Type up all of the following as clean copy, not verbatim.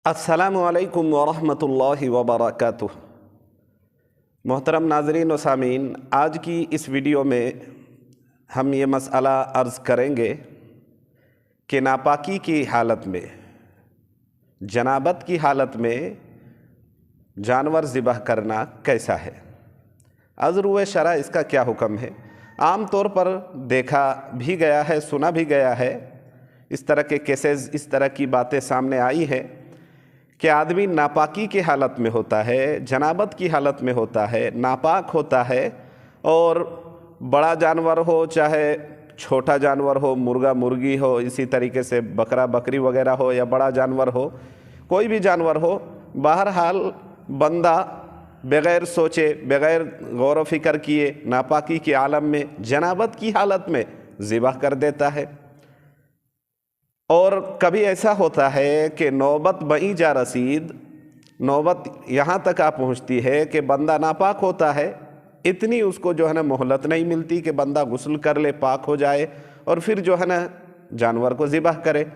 अस्सलामु अलैकुम वरहमतुल्लाहि वबरकातुह। मोहतरम नाज़रीन व सामीन, आज की इस वीडियो में हम ये मसला अर्ज़ करेंगे कि नापाकी की हालत में, जनाबत की हालत में जानवर ज़िबह करना कैसा है। अज़्र शरा इसका क्या हुक्म है। आम तौर पर देखा भी गया है, सुना भी गया है, इस तरह के केसेस, इस तरह की बातें सामने आई हैं कि आदमी नापाकी की हालत में होता है, जनाबत की हालत में होता है, नापाक होता है, और बड़ा जानवर हो चाहे छोटा जानवर हो, मुर्गा मुर्गी हो, इसी तरीके से बकरा बकरी वगैरह हो या बड़ा जानवर हो, कोई भी जानवर हो, बहरहाल बंदा बग़ैर सोचे, बग़ैर गौर व फिक्र किए नापाकी के आलम में, जनाबत की हालत में ज़िबह कर देता है। और कभी ऐसा होता है कि नौबत बई जा रसीद, नौबत यहाँ तक आ पहुँचती है कि बंदा नापाक होता है, इतनी उसको जो है ना मोहलत नहीं मिलती कि बंदा गुस्ल कर ले, पाक हो जाए और फिर जो है ना जानवर को ज़िबह करे।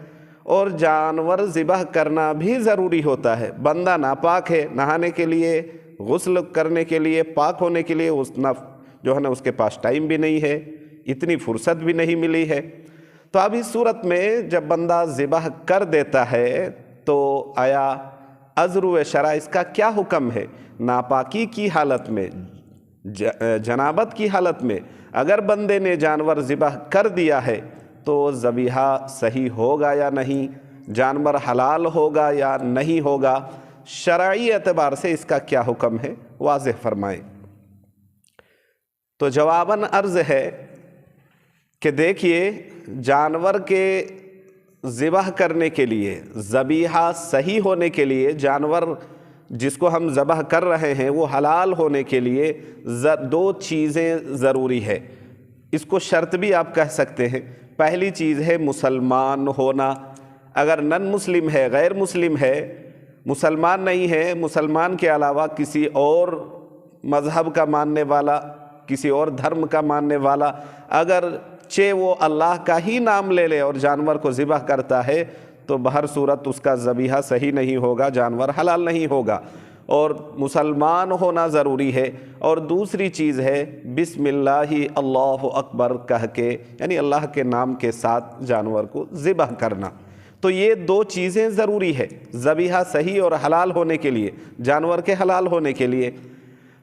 और जानवर ज़िबह करना भी ज़रूरी होता है। बंदा नापाक है, नहाने के लिए, गुस्ल करने के लिए, पाक होने के लिए जो है ना उसके पास टाइम भी नहीं है, इतनी फुर्सत भी नहीं मिली है। तो अब इस सूरत में जब बंदा ज़िबह कर देता है तो आया अज़्र शरा इसका क्या हुक्म है। नापाकी की हालत में, जनाबत की हालत में अगर बंदे ने जानवर ज़िबह कर दिया है तो ज़बीहा सही होगा या नहीं, जानवर हलाल होगा या नहीं होगा, शरई एतबार से इसका क्या हुक्म है, वाज़ेह फरमाएं। तो जवाबन अर्ज़ है कि देखिए, जानवर के ज़िबह करने के लिए, ज़बीहा सही होने के लिए, जानवर जिसको हम ज़बह कर रहे हैं वो हलाल होने के लिए दो चीज़ें ज़रूरी है। इसको शर्त भी आप कह सकते हैं। पहली चीज़ है मुसलमान होना। अगर नन मुस्लिम है, गैर मुस्लिम है, मुसलमान नहीं है, मुसलमान के अलावा किसी और मज़हब का मानने वाला, किसी और धर्म का मानने वाला, अगर वो अल्लाह का ही नाम ले ले और जानवर को ज़िबह करता है तो बहर सूरत उसका ज़बीहा सही नहीं होगा, जानवर हलाल नहीं होगा। और मुसलमान होना ज़रूरी है। और दूसरी चीज़ है बिस्मिल्लाहि अल्लाहु अकबर कह के, यानी अल्लाह के नाम के साथ जानवर को ज़िबह करना। तो ये दो चीज़ें ज़रूरी है ज़बीहा सही और हलाल होने के लिए, जानवर के हलाल होने के लिए।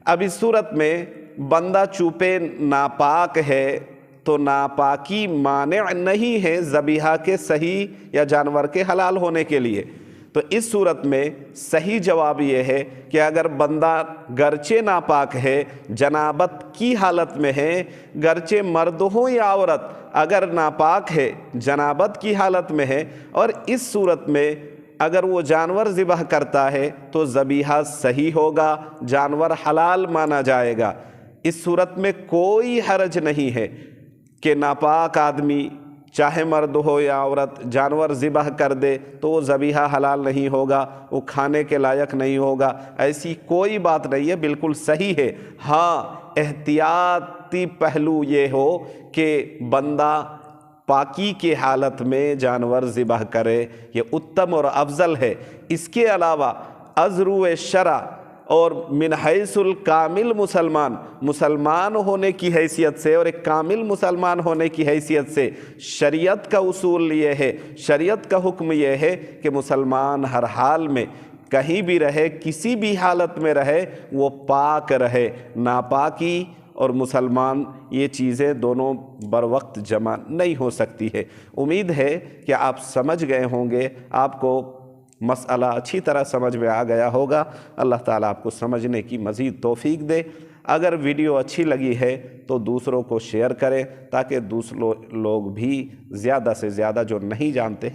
अब इस सूरत में बंदा चूपे नापाक है तो नापाकी माने नहीं है ज़बीहा के सही या जानवर के हलाल होने के लिए। तो इस सूरत में सही जवाब ये है कि अगर बंदा गरचे नापाक है, जनाबत की हालत में है, गरचे मर्द हो या औरत, अगर नापाक है, जनाबत की हालत में है, और इस सूरत में अगर वो जानवर ज़िबह करता है तो ज़बीहा सही होगा, जानवर हलाल माना जाएगा। इस सूरत में कोई हरज नहीं है कि नापाक आदमी चाहे मर्द हो या औरत जानवर ज़िबह कर दे तो वो ज़बीहा हलाल नहीं होगा, वो खाने के लायक नहीं होगा, ऐसी कोई बात नहीं है, बिल्कुल सही है। हाँ, एहतियाती पहलू ये हो कि बंदा पाकी की हालत में जानवर ज़िबह करे, ये उत्तम और अफजल है। इसके अलावा अज़्र शरा और मिन हैसुल कामिल मुसलमान होने की हैसियत से और एक कामिल मुसलमान होने की हैसियत से शरीयत का उसूल ये है, शरीयत का हुक्म ये है कि मुसलमान हर हाल में, कहीं भी रहे, किसी भी हालत में रहे, वो पाक रहे। नापाकी और मुसलमान ये चीज़ें दोनों बर वक्त जमा नहीं हो सकती है। उम्मीद है कि आप समझ गए होंगे, आपको मसला अच्छी तरह समझ में आ गया होगा। अल्लाह ताला आपको समझने की मज़ीद तौफीक दे। अगर वीडियो अच्छी लगी है तो दूसरों को शेयर करें ताकि दूसरे लोग भी ज़्यादा से ज़्यादा जो नहीं जानते